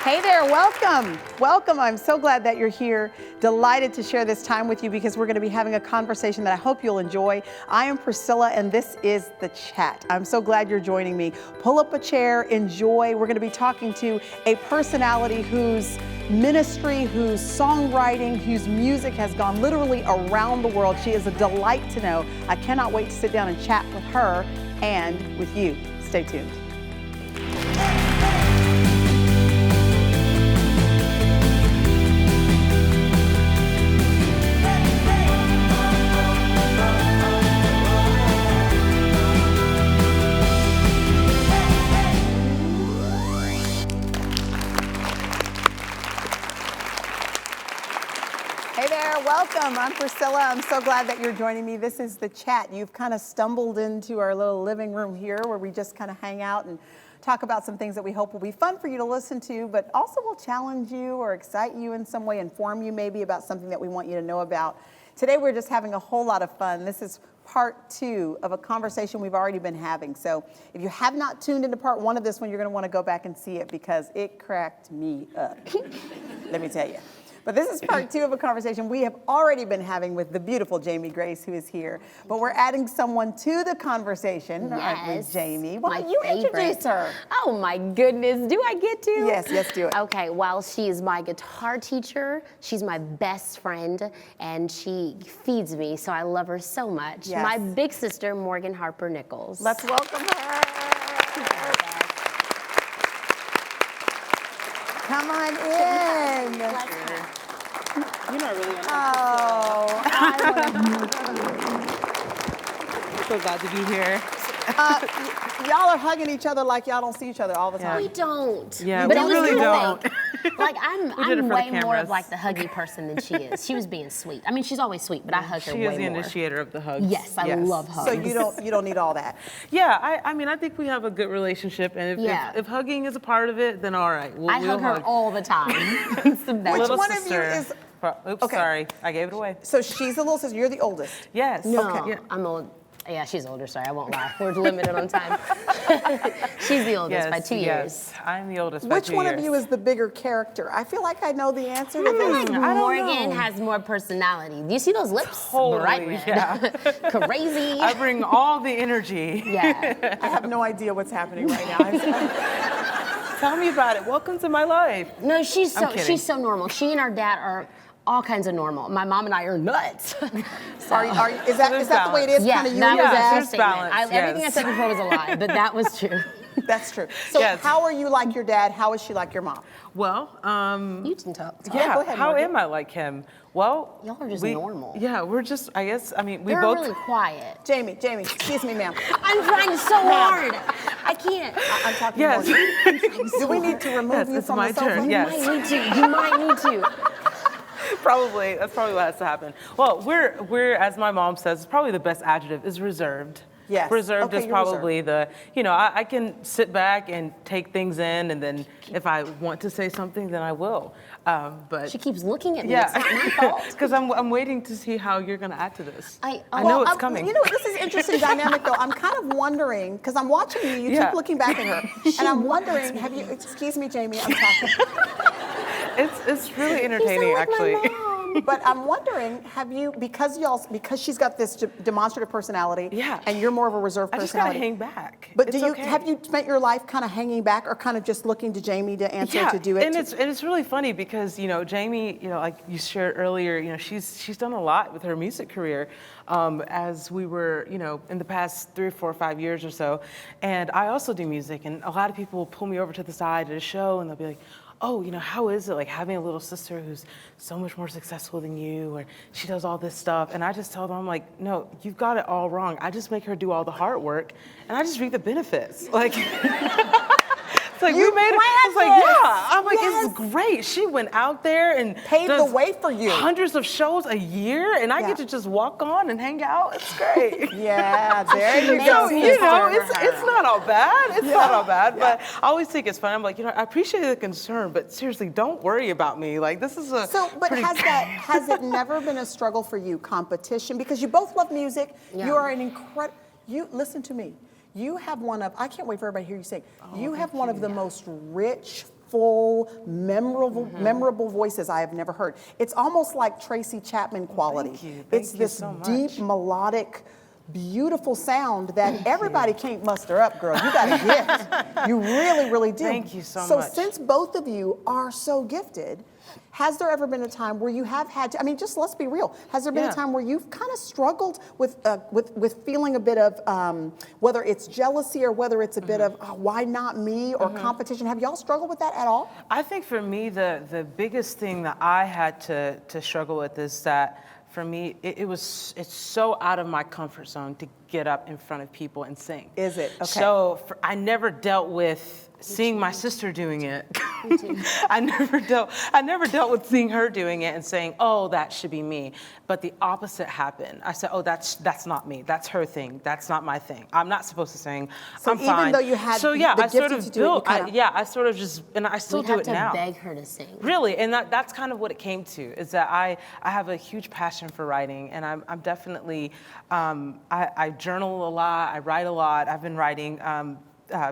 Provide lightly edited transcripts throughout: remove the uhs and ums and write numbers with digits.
Hey there, welcome. Welcome. I'm so glad that you're here. Delighted to share this time with you because we're going to be having a conversation that I hope you'll enjoy. I am Priscilla and this is The Chat. I'm so glad you're joining me. Pull up a chair, enjoy. We're going to be talking to a personality whose ministry, whose songwriting, whose music has gone literally around the world. She is a delight to know. I cannot wait to sit down and chat with her and with you. Stay tuned. Welcome, I'm Priscilla. I'm so glad that you're joining me. This is The Chat. You've kind of stumbled into our little living room here where we just kind of hang out and talk about some things that we hope will be fun for you to listen to, but also will challenge you or excite you in some way, inform you maybe about something that we want you to know about. Today we're just having a whole lot of fun. This is part 2 of a conversation we've already been having. So if you have not tuned into part 1 of this one, you're going to want to go back and see it because it cracked me up. Let me tell you. But this is part 2 of a conversation we have already been having with the beautiful Jamie Grace, who is here. But we're adding someone to the conversation, aren't we, Jamie? Why don't you introduce her? Oh my goodness, do I get to? Yes, do it. Okay, well, she is my guitar teacher. She's my best friend, and she feeds me, so I love her so much. Yes. My big sister, Morgan Harper Nichols. Let's welcome her. Come on in. You're not really on Oh. I'm so glad to be here. Y'all are hugging each other like y'all don't see each other all the time. We don't. Yeah, but we it was really good don't. Like I'm way more cameras. of like the huggy person than she is. She was being sweet. I mean, she's always sweet, but I hug her way more. She is the initiator of the hugs. Yes, I love hugs. So you don't need all that. Yeah, I mean, I think we have a good relationship, and if hugging is a part of it, then all right. I hug her all the time. It's the best. Which Little one sister. of you is? Oops, Okay. Sorry, I gave it away. So she's the little sister. You're the oldest. Yes. No, Okay. Yeah. I'm old. Yeah, she's older, sorry, I won't lie. We're limited on time. She's the oldest by 2 years. Yes, I'm the oldest by 2 years. Which one of you is the bigger character? I feel like I know the answer to I feel like this. Morgan has more personality. Do you see those lips? Totally, Bright red. yeah. Crazy. I bring all the energy. Yeah. I have no idea what's happening right now. Tell me about it. Welcome to my life. No, she's kidding. so normal. She and our dad are all kinds of normal. My mom and I are nuts. Is that the way it is? Yeah, kind of you that and your was dad? her there's statement. balance, Everything I said before was a lie, but that was true. That's true. So Yes. how are you like your dad? How is she like your mom? Well, You can talk. yeah. go ahead, How Morgan. am I like him? Well, Y'all are just normal. Yeah, we're just. I guess. I mean, we They're both. really quiet. Jamie, excuse me, ma'am. I'm trying so hard. I can't. I'm talking Yes. to Morgan. Do we need to remove you it's from my the sofa? turn, You yes. might need to. You might need to. Probably. That's probably what has to happen. Well, we're as my mom says, probably the best adjective is reserved. Yes. Reserved Okay, is you're probably I can sit back and take things in, and then if I want to say something, then I will. But She keeps looking at me. yeah, It's not my fault. because I'm waiting to see how you're going to add to this. I know it's I'm- coming. You know, this is interesting dynamic though. I'm kind of wondering, because I'm watching you, you Yeah. keep looking back at her. And I'm wondering, excuse me, Jamie, I'm talking. It's really entertaining, actually. But I'm wondering, because she's got this demonstrative personality, Yeah. and you're more of a reserved I just gotta personality. hang back. But It's okay. have you spent your life kind of hanging back, or kind of just looking to Jamie to answer Yeah, to do it? and it's really funny because Jamie, like you shared earlier, she's done a lot with her music career, as we were in the past 3 or 4 or 5 years or so, and I also do music, and a lot of people will pull me over to the side at a show, and they'll be like, oh, how is it like having a little sister who's so much more successful than you, or she does all this stuff? And I just tell them, I'm like, no, you've got it all wrong. I just make her do all the hard work, and I just reap the benefits. Like, it's like we made it. It's like, yeah. I'm like, Yes. it's great. She went out there and Paved the does way for you. hundreds of shows a year, and I Yeah. get to just walk on and hang out. It's great. Yeah, there you So, go. it's not all bad. It's not all bad, but I always think it's fun. I'm like, I appreciate the concern, but seriously, don't worry about me. Like, this is a But pretty has it never been a struggle for you, competition? Because you both love music. Yeah. You are an incredible. Listen to me. You have one of. I can't wait for everybody to hear you sing. You have one of the most rich, full, memorable voices I have never heard. It's almost like Tracy Chapman quality. Thank you. It's Thank you this so much. deep, melodic, beautiful sound that everybody can't muster up, girl. You got a gift. You really, really do. Thank you so So much. since both of you are so gifted, has there ever been a time where you have had to, I mean, just let's be real, has there been a time where you've kind of struggled with feeling a bit of, whether it's jealousy or whether it's a bit of, why not me, or competition? Have y'all struggled with that at all? I think for me, the biggest thing that I had to struggle with is that for me, it's so out of my comfort zone to get up in front of people and sing. Is it? Okay. So I never dealt with seeing my sister doing it. I never dealt with seeing her doing it and saying, oh, that should be me. But the opposite happened. I said, oh, that's not me. That's her thing. That's not my thing. I'm not supposed to sing. So I'm even fine. though you had so yeah, the I sort gift of to do it, you built. I sort of just, and I still do it now. We have to beg her to sing. Really, and that's kind of what it came to, is that I have a huge passion for writing, and I'm definitely, I journal a lot, I write a lot. I've been writing,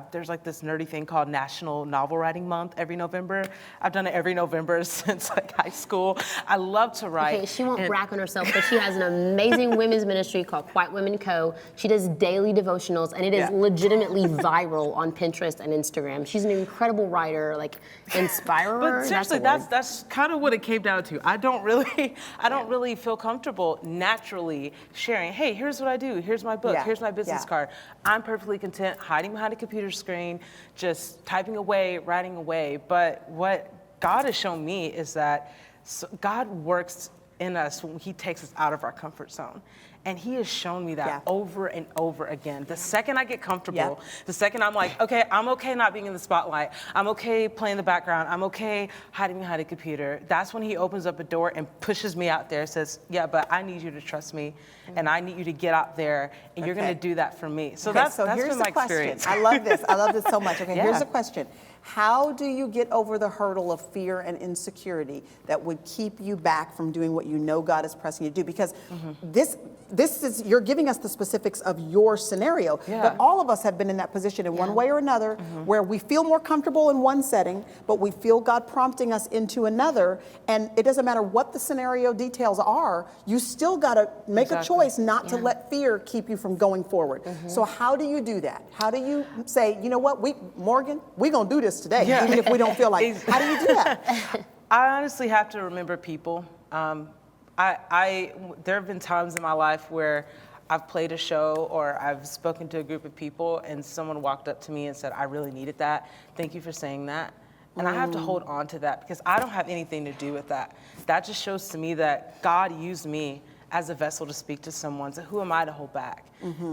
there's like this nerdy thing called National Novel Writing Month every November. I've done it every November since like high school. I love to write. Okay, she won't brag on herself, but she has an amazing women's ministry called White Women Co. She does daily devotionals, and it is legitimately viral on Pinterest and Instagram. She's an incredible writer, like inspirer. But seriously, that's kind of what it came down to. I don't really feel comfortable naturally sharing, hey, here's what I do, here's my book, here's my business card. I'm perfectly content hiding behind a computer screen, just typing away, writing away. But what God has shown me is that God works in us when he takes us out of our comfort zone. And he has shown me that over and over again. The second I get comfortable, the second I'm like, okay, I'm okay not being in the spotlight. I'm okay playing the background. I'm okay hiding behind a computer. That's when he opens up a door and pushes me out there, says, yeah, but I need you to trust me, and I need you to get out there, and you're gonna do that for me. So that's here's been my the question. experience. I love this. I love this so much. Okay, here's the question. How do you get over the hurdle of fear and insecurity that would keep you back from doing what you know God is pressing you to do? Because this is, you're giving us the specifics of your scenario, but all of us have been in that position in one way or another, where we feel more comfortable in one setting, but we feel God prompting us into another, and it doesn't matter what the scenario details are, you still got to make a choice not to let fear keep you from going forward. So how do you do that? How do you say, you know what, Morgan, we're going to do this today, even if we don't feel like it. How do you do that? I honestly have to remember people. There have been times in my life where I've played a show or I've spoken to a group of people and someone walked up to me and said, I really needed that. Thank you for saying that. And I have to hold on to that because I don't have anything to do with that. That just shows to me that God used me as a vessel to speak to someone. So who am I to hold back?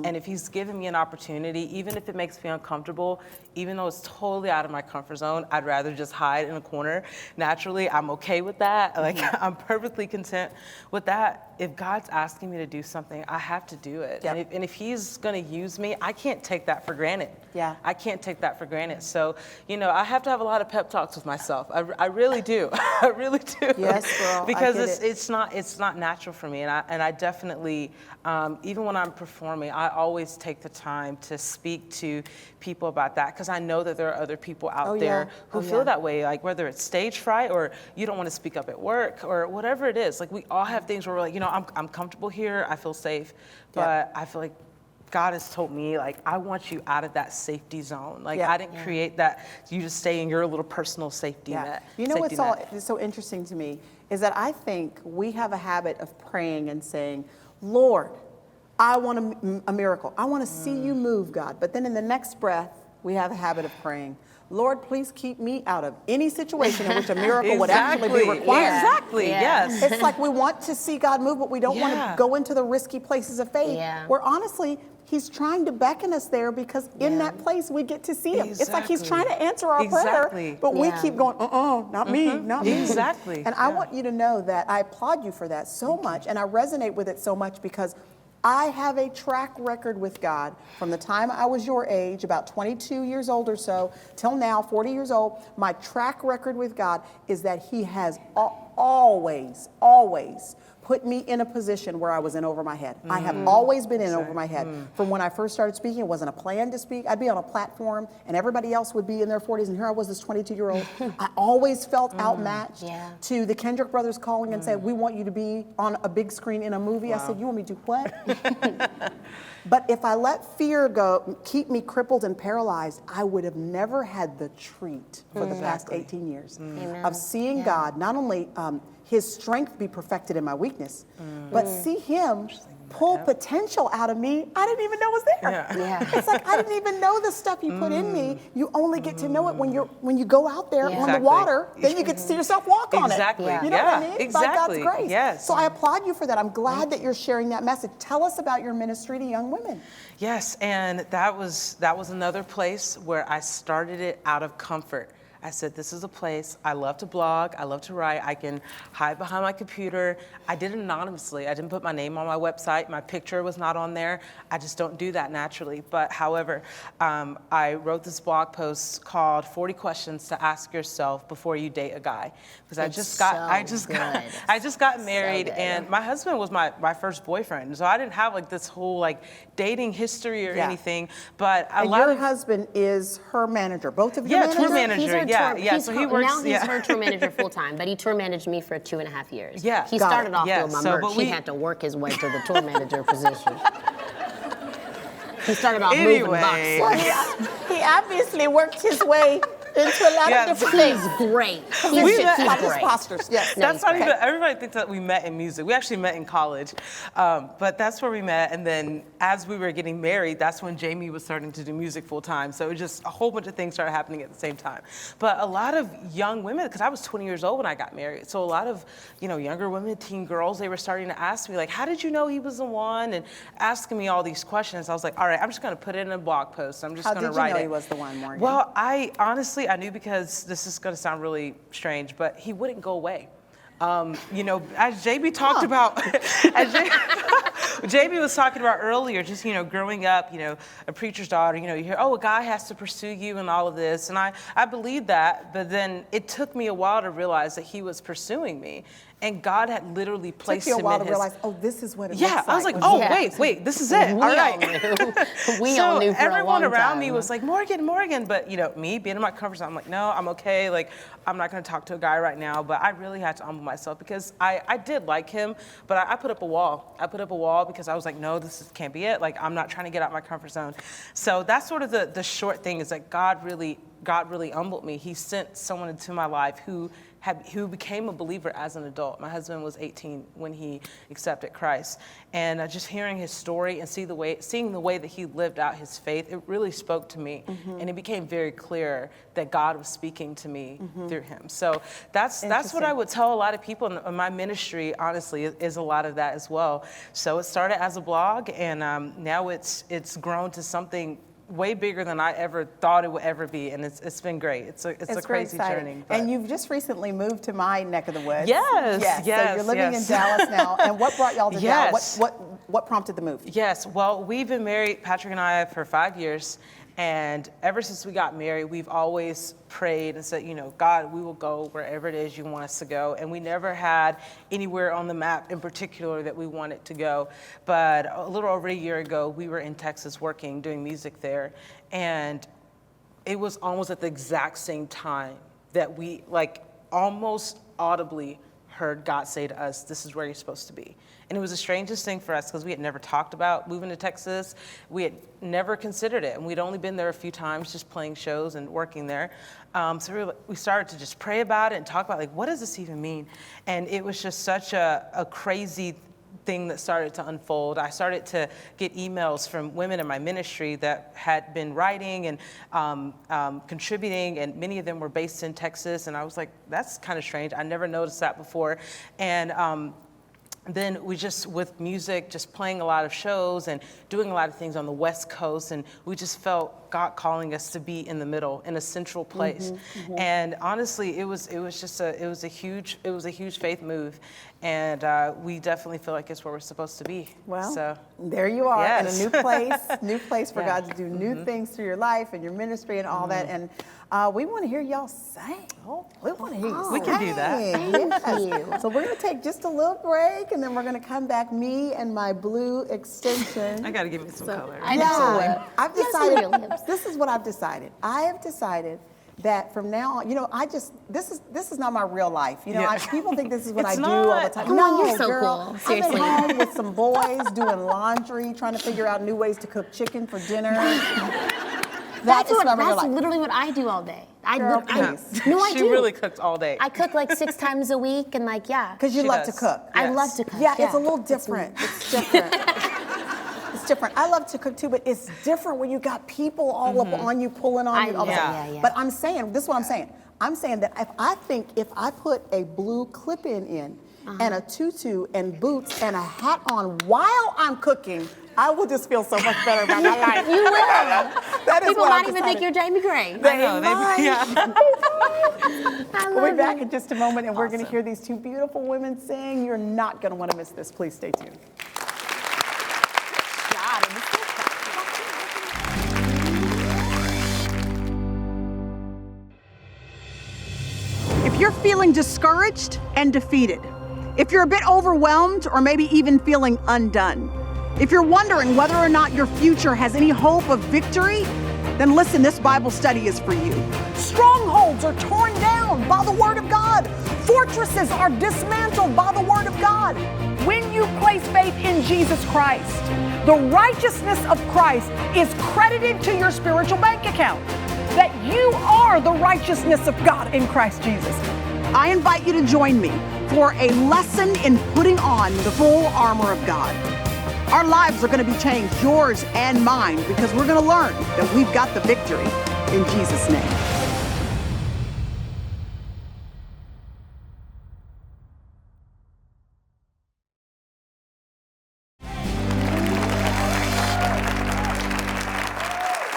And if he's given me an opportunity, even if it makes me uncomfortable, even though it's totally out of my comfort zone, I'd rather just hide in a corner. Naturally, I'm okay with that. Like, I'm perfectly content with that. If God's asking me to do something, I have to do it. And if he's gonna use me, I can't take that for granted. I can't take that for granted. So, you know, I have to have a lot of pep talks with myself. I really do. I really do. Yes, girl. Because it's not natural for me. And I definitely, even when I'm performing, I always take the time to speak to people about that because I know that there are other people out there who feel that way, like whether it's stage fright or you don't want to speak up at work or whatever it is. Like we all have things where we're like, you know, I'm comfortable here, I feel safe, but I feel like God has told me, like, I want you out of that safety zone. Like, I didn't create that, you just stay in your little personal safety net. You know what's so interesting to me is that I think we have a habit of praying and saying, Lord, I want a miracle. I want to see you move, God. But then in the next breath, we have a habit of praying, Lord, please keep me out of any situation in which a miracle would actually be required. Exactly, yes. It's like we want to see God move, but we don't want to go into the risky places of faith. Where honestly, he's trying to beckon us there because in that place we get to see him. It's like he's trying to answer our prayer, but we keep going, not me, not me. Exactly. And I want you to know that I applaud you for that so much, and I resonate with it so much because I have a track record with God from the time I was your age, about 22 years old or so, till now, 40 years old. My track record with God is that he has always put me in a position where I was in over my head. I have always been in over my head. From when I first started speaking, it wasn't a plan to speak. I'd be on a platform and everybody else would be in their 40s, and here I was, this 22-year-old. I always felt outmatched to the Kendrick brothers calling and said, we want you to be on a big screen in a movie. I said, you want me to do what? But if I let fear go, keep me crippled and paralyzed, I would have never had the treat for the past 18 years of seeing God, not only his strength be perfected in my weakness, but see him pull potential out of me I didn't even know was there. It's like I didn't even know the stuff you put in me. You only get to know it when you go out there on the water, then you get to see yourself walk on it. You know what I mean? By God's grace. Yes. So I applaud you for that. I'm glad that you're sharing that message. Tell us about your ministry to young women. Yes, and that was another place where I started it out of comfort. I said, this is a place, I love to blog, I love to write, I can hide behind my computer. I did it anonymously. I didn't put my name on my website. My picture was not on there. I just don't do that naturally. But however, I wrote this blog post called 40 Questions to Ask Yourself Before You Date a Guy. Because I just got married, and my husband was my first boyfriend. So I didn't have like this whole like dating history or anything. But your husband is her manager. Both of you tour manager. So he works. Now he's her tour manager full time, but he tour managed me for 2.5 years. Yeah, he started off doing my merch. He had to work his way to the tour manager position. He started off moving boxes. Well, he obviously worked his way into a lot of different things. He's great. He's great. Yes. That's not even, everybody thinks that we met in music. We actually met in college, but that's where we met. And then as we were getting married, that's when Jamie was starting to do music full time. So it was just a whole bunch of things started happening at the same time. But a lot of young women, because I was 20 years old when I got married, so a lot of younger women, teen girls, they were starting to ask me like, how did you know he was the one? And asking me all these questions. I was like, all right, I'm just going to put it in a blog post. I'm just going to write it. How did you know he was the one, Morgan? Well, I honestly, I knew, because this is going to sound really strange, but he wouldn't go away. As JB talked about, as JB was talking about earlier, just, growing up, a preacher's daughter, you hear, oh, a guy has to pursue you and all of this. And I believed that, but then it took me a while to realize that he was pursuing me. And God had literally placed him in his... It took you a while to realize, oh, this is what it looks like. Yeah, I was like, oh, wait, this is it. All right. We all knew for a long everyone around time. me was like, Morgan. But, me being in my comfort zone, I'm like, no, I'm okay. Like, I'm not going to talk to a guy right now. But I really had to humble myself because I did like him, but I put up a wall. I put up a wall because I was like, no, can't be it. Like, I'm not trying to get out of my comfort zone. So that's sort of the short thing is that God really humbled me. He sent someone into my life who became a believer as an adult. My husband was 18 when he accepted Christ. And just hearing his story and seeing the way that he lived out his faith, it really spoke to me. And it became very clear that God was speaking to me through him. So that's what I would tell a lot of people. In my ministry, honestly, is a lot of that as well. So it started as a blog, and now it's grown to something way bigger than I ever thought it would ever be, and it's been great. It's a crazy journey. And you've just recently moved to my neck of the woods. Yes. So you're living in Dallas now. And what brought y'all to Dallas? What prompted the move? Yes. Well, we've been married, Patrick and I, for 5 years. And ever since we got married, we've always prayed and said, God, we will go wherever it is you want us to go. And we never had anywhere on the map in particular that we wanted to go. But a little over a year ago, we were in Texas doing music there. And it was almost at the exact same time that we almost audibly heard God say to us, this is where you're supposed to be. And it was the strangest thing for us because we had never talked about moving to Texas. We had never considered it. And we'd only been there a few times just playing shows and working there. So we started to just pray about it and talk about, what does this even mean? And it was just such a crazy thing that started to unfold. I started to get emails from women in my ministry that had been writing and contributing, and many of them were based in Texas. And I was like, that's kind of strange. I never noticed that before. And then we just, with music, just playing a lot of shows and doing a lot of things on the West Coast, and we just felt God calling us to be in the middle, in a central place. And honestly, it was a huge faith move, and we definitely feel like it's where we're supposed to be. Well, so there you are in a new place for God to do new things through your life and your ministry and all that. And we want to hear y'all sing. We want to hear you sing. We can do that. Thank you. So we're going to take just a little break, break, and then we're gonna come back, me and my blue extension. I gotta give it some color. I Yeah, know. I've Yes, decided, real lips. this is what I've decided. I have decided that from now on, this is not my real life. Yeah. People think this is what I It's do all the not. time. Come no, on, you're so girl, cool. Seriously. I'm at home with some boys doing laundry, trying to figure out new ways to cook chicken for dinner. That's my real life. literally what I do all day. Girl, please. No, I She do. really cooks all day. I cook like 6 times a week and like, yeah. Because you She love does. to cook. I Yes. love to cook. Yeah, it's a little different. It's different. It's different. I love to cook too, but it's different when you got people all up on you, pulling on you all the time. Yeah. But I'm saying, this is what I'm saying. I'm saying that if I put a blue clip-in in and a tutu and boots and a hat on while I'm cooking, I will just feel so much better about my life. You will. That is People what might I've even think decided. you're Jamie Gray. I know, might. yeah. I We'll be love back it. in just a moment, and we're going to hear these two beautiful women sing. You're not going to want to miss this. Please stay tuned. If you're feeling discouraged and defeated, if you're a bit overwhelmed or maybe even feeling undone, if you're wondering whether or not your future has any hope of victory, then listen, this Bible study is for you. Strongholds are torn down by the Word of God. Fortresses are dismantled by the Word of God. When you place faith in Jesus Christ, the righteousness of Christ is credited to your spiritual bank account. That you are the righteousness of God in Christ Jesus. I invite you to join me for a lesson in putting on the full armor of God. Our lives are going to be changed, yours and mine, because we're going to learn that we've got the victory in Jesus' name.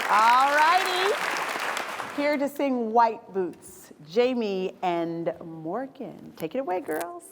All righty. Here to sing White Boots, Jamie and Morgan. Take it away, girls.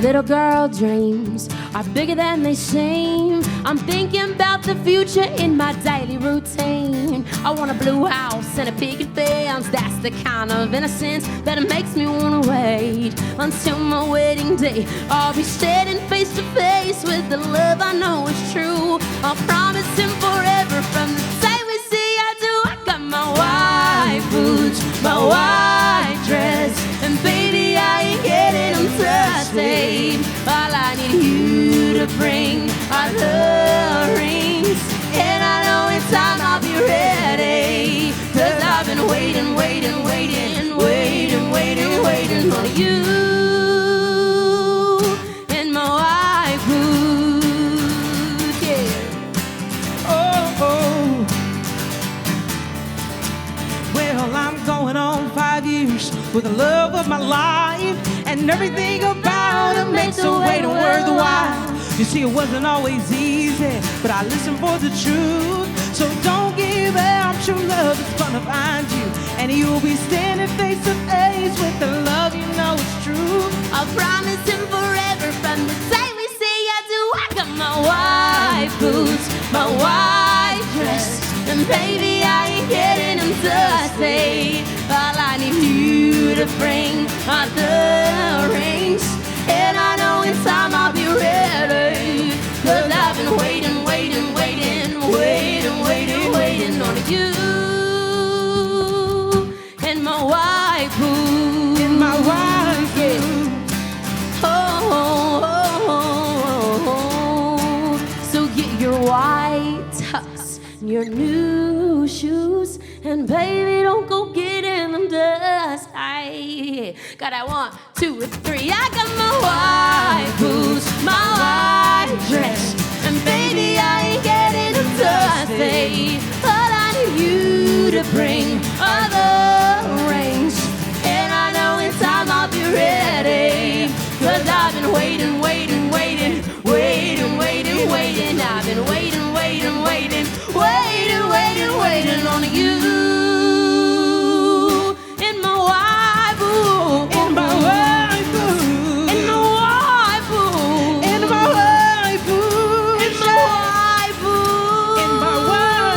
Little girl dreams are bigger than they seem. I'm thinking about the future in my daily routine. I want a blue house and a picket fence. That's the kind of innocence that makes me wanna wait until my wedding day. I'll be standing face to face with the love I know is true. I'll promise him forever from the day we see I do. I got my white boots, my white dress, and baby I ain't getting them dusty. All I need you to bring are the rings, and I know in time I'll be ready. 'Cause I've been waiting on you in my white boots, yeah. Oh. Well, I'm going on 5 years with the love of my life, and everything about it makes the waiting worth the while. You see, it wasn't always easy, but I listened for the truth. So don't give up, true love is gonna find you, and you'll be standing face to face with the love you know is true. I'll promise him forever from the day we say I do. I got my white boots, my white dress, and baby I ain't getting them dusty. All I need you to bring are the rings, and I know in time I'll be ready. 'Cause I've been waiting on you in my white boots. In my white boots. So get your white tux, your new shoes, and baby, don't go getting them dust. I got that 1, 2, 3. I got my white boots, my white dress, and baby, I ain't getting them dusty. All I need you to bring are the rings, and I know in time I'll be ready. 'Cause I've been waiting. I've been waiting on you in my white boots. In my white boots. In my white boots. In my white boots. In my white boots. In my white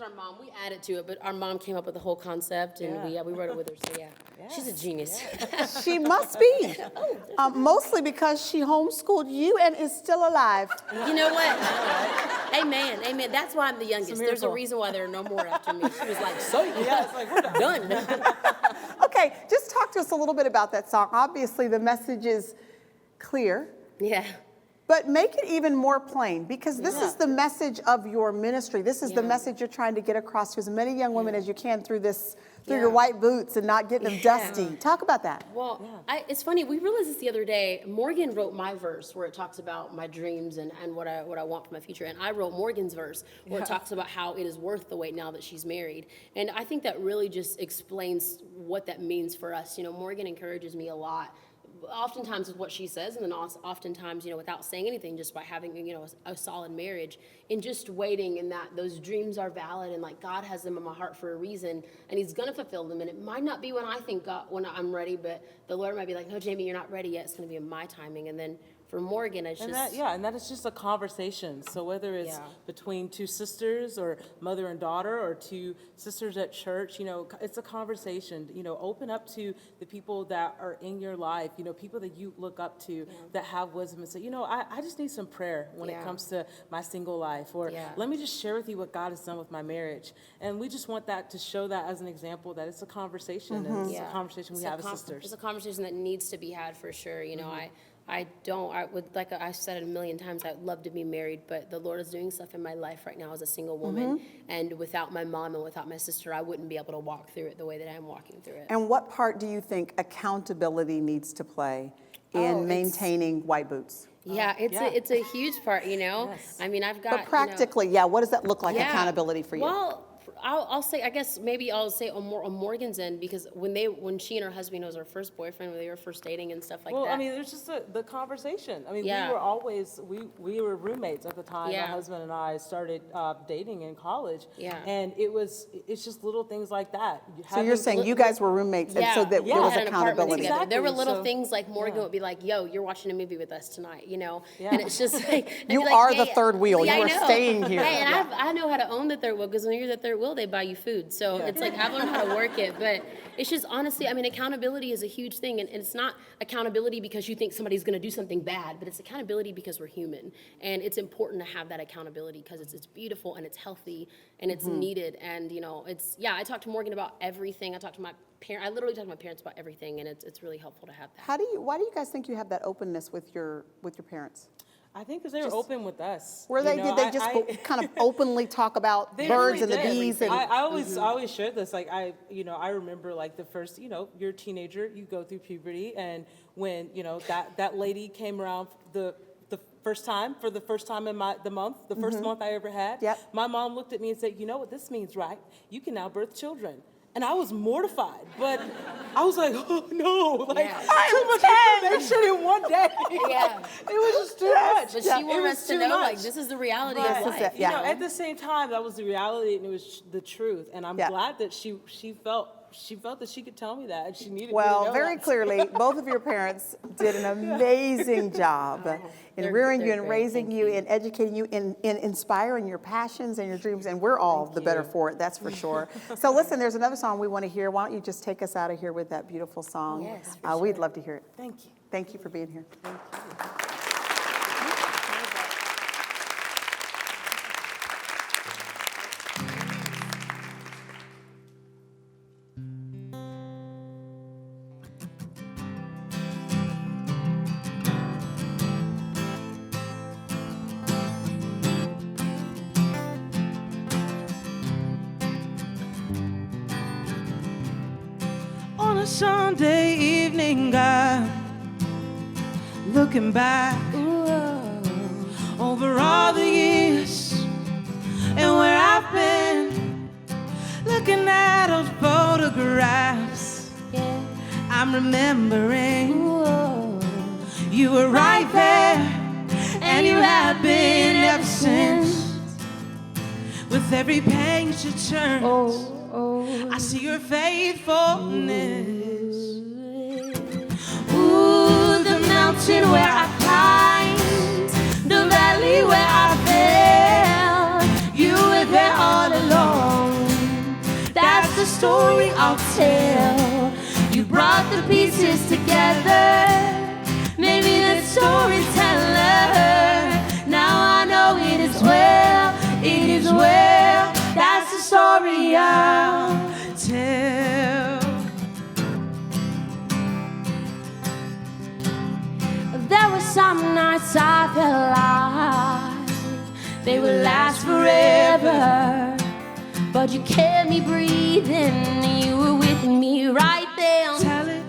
our mom. We added to it, but our mom came up with the whole concept, and we wrote it with her. So she's a genius. She must be. Mostly because she homeschooled you and is still alive. You know what? Amen. Amen. That's why I'm the youngest. There's a reason why there are no more after me. She was like, so It's like, we're done. Okay, just talk to us a little bit about that song. Obviously, the message is clear. Yeah. But make it even more plain, because this is the message of your ministry. This is the message you're trying to get across to as many young women as you can through your white boots and not getting them dusty. Talk about that. Well, it's funny. We realized this the other day. Morgan wrote my verse where it talks about my dreams and what I want for my future. And I wrote Morgan's verse where it talks about how it is worth the wait now that she's married. And I think that really just explains what that means for us. You know, Morgan encourages me a lot. Oftentimes with what she says, and then oftentimes, without saying anything, just by having, a solid marriage, and just waiting, and that those dreams are valid, and like God has them in my heart for a reason, and He's gonna fulfill them. And it might not be when I think when I'm ready, but the Lord might be like, no, Jamie, you're not ready yet. It's gonna be in my timing. And then for Morgan, it's and that is just a conversation. So whether it's between two sisters or mother and daughter or two sisters at church, it's a conversation. Open up to the people that are in your life, people that you look up to that have wisdom, and say, I just need some prayer when it comes to my single life, or let me just share with you what God has done with my marriage. And we just want that to show that as an example, that it's a conversation, and it's a conversation we have as sisters. It's a conversation that needs to be had for sure. I would, like I said it a million times, I'd love to be married, but the Lord is doing stuff in my life right now as a single woman. And without my mom and without my sister, I wouldn't be able to walk through it the way that I'm walking through it. And what part do you think accountability needs to play in maintaining white boots? Yeah, it's a huge part, Yes. I mean, I've got. But practically, what does that look like, accountability for you? Well, I'll say, I guess maybe I'll say on Morgan's end, because when she and her husband was her first boyfriend, when they were first dating and stuff like that. Well, I mean, there's just the conversation. I mean, we were roommates at the time. My husband and I started dating in college. Yeah. And it's just little things like that. So you're saying you guys were roommates, and so that there was accountability. Exactly. There were little things like Morgan would be like, yo, you're watching a movie with us tonight, And it's just like. You are the third wheel. You are staying here. Hey, and I know how to own the third wheel, because when you're the third wheel, they buy you food. So it's like, I've learned how to work it. But it's just, honestly, I mean, accountability is a huge thing. And it's not accountability because you think somebody's going to do something bad, but it's accountability because we're human. And it's important to have that accountability because it's beautiful and it's healthy and it's needed. And, I talk to Morgan about everything. I talk to my parents. I literally talk to my parents about everything. And it's really helpful to have that. Why do you guys think you have that openness with your parents? I think because they were open with us. Did they just kind of openly talk about birds and the bees? And I always share this. Like I remember like the first, you're a teenager, you go through puberty, and when that lady came around the first time in the first month I ever had. My mom looked at me and said, "You know what this means, right? You can now birth children." And I was mortified, but I was like, oh no, like too much information in one day. It was just too much. But she wanted us to know, like, this is the reality of life. At the same time, that was the reality and it was the truth. And I'm glad that she felt that she could tell me that, and she needed me to know very clearly, both of your parents did an amazing job in rearing you and raising you and educating you in inspiring your passions and your dreams, and we're all the better for it, that's for sure. So listen, there's another song we want to hear. Why don't you just take us out of here with that beautiful song? Yes, we'd love to hear it. Thank you. Thank you for being here. Thank you. Sunday evening, God, looking back over all the years and where I've been, looking at old photographs. I'm remembering you were right there, and you have been ever since. With every page you turn, I see your faithfulness. Ooh, the mountain where I climbed, the valley where I fell, you were there all along. I'll tell. You brought the pieces together, made me the storyteller. Now I know it is well, it is well. That's the story I'll tell. There were some nights I felt like they would last forever, but you kept me breathing. You were with me right there. Tell it.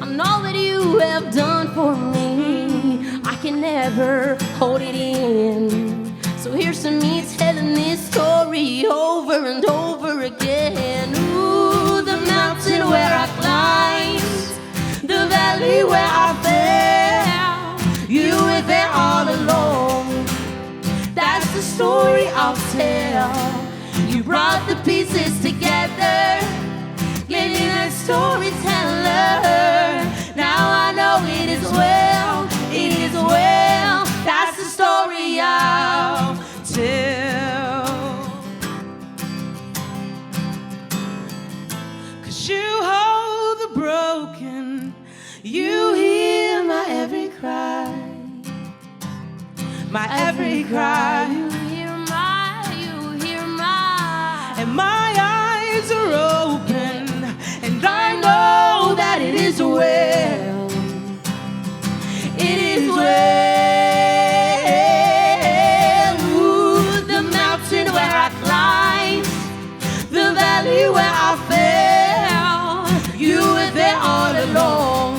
And all that you have done for me, I can never hold it in. So here's to me telling this story over and over again. Ooh, the mountain where I climbed, the valley where I fell, you were there all along. That's the story I'll tell. You brought the pieces together, gave me that storyteller. Now I know it is well, it is well. That's the story I'll tell. 'Cause you hold the broken, you hear my every cry, my every cry. You hear my, And my eyes are open, and I know that it is well. It is well. Ooh, the mountain where I climbed, the valley where I fell, you were there all along.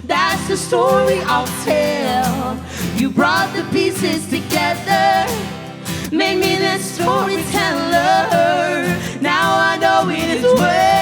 That's the story I'll tell. You brought the pieces together, made me the storyteller. Now I know it is well.